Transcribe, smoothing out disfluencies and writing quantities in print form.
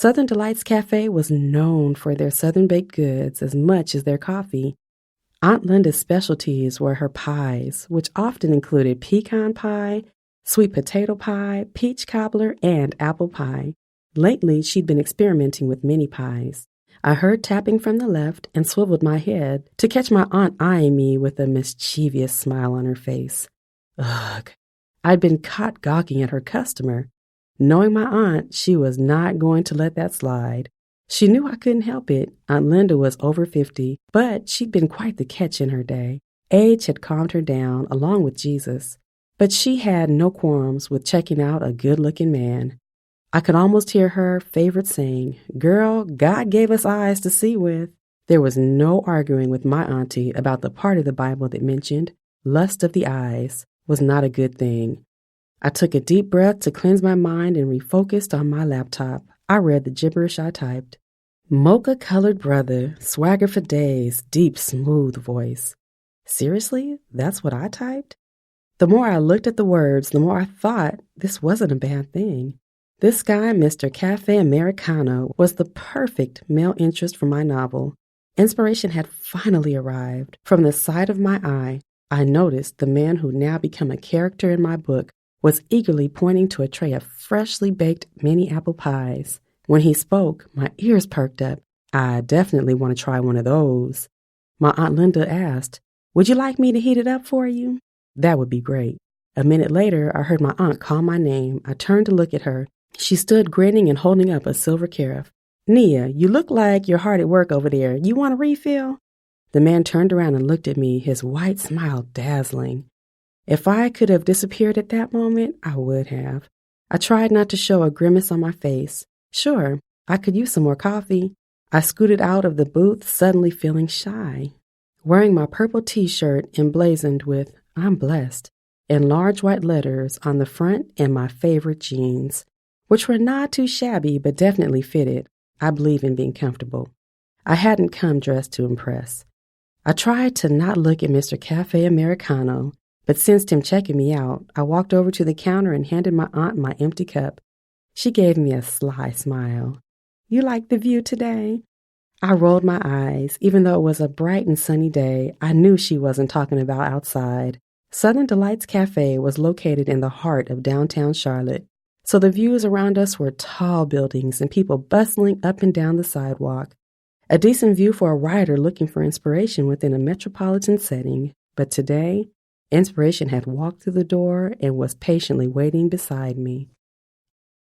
Southern Delights Cafe was known for their Southern baked goods as much as their coffee. Aunt Linda's specialties were her pies, which often included pecan pie, sweet potato pie, peach cobbler, and apple pie. Lately, she'd been experimenting with mini pies. I heard tapping from the left and swiveled my head to catch my aunt eyeing me with a mischievous smile on her face. Ugh! I'd been caught gawking at her customer. Knowing my aunt, she was not going to let that slide. She knew I couldn't help it. Aunt Linda was over 50, but she'd been quite the catch in her day. Age had calmed her down, along with Jesus. But she had no qualms with checking out a good-looking man. I could almost hear her favorite saying, "Girl, God gave us eyes to see with." There was no arguing with my auntie about the part of the Bible that mentioned lust of the eyes was not a good thing. I took a deep breath to cleanse my mind and refocused on my laptop. I read the gibberish I typed. Mocha-colored brother, swagger for days, deep, smooth voice. Seriously? That's what I typed? The more I looked at the words, the more I thought this wasn't a bad thing. This guy, Mr. Cafe Americano, was the perfect male interest for my novel. Inspiration had finally arrived. From the side of my eye, I noticed the man who now became a character in my book was eagerly pointing to a tray of freshly baked mini apple pies. When he spoke, my ears perked up. I definitely want to try one of those. My Aunt Linda asked, "Would you like me to heat it up for you?" That would be great. A minute later, I heard my aunt call my name. I turned to look at her. She stood grinning and holding up a silver carafe. "Nia, you look like you're hard at work over there. You want a refill?" The man turned around and looked at me, his white smile dazzling. If I could have disappeared at that moment, I would have. I tried not to show a grimace on my face. Sure, I could use some more coffee. I scooted out of the booth, suddenly feeling shy. Wearing my purple t-shirt emblazoned with "I'm blessed" in large white letters on the front and my favorite jeans, which were not too shabby but definitely fitted. I believe in being comfortable. I hadn't come dressed to impress. I tried to not look at Mr. Cafe Americano, but sensed him checking me out. I walked over to the counter and handed my aunt my empty cup. She gave me a sly smile. "You like the view today?" I rolled my eyes. Even though it was a bright and sunny day, I knew she wasn't talking about outside. Southern Delights Cafe was located in the heart of downtown Charlotte, so the views around us were tall buildings and people bustling up and down the sidewalk. A decent view for a writer looking for inspiration within a metropolitan setting. But today, inspiration had walked through the door and was patiently waiting beside me.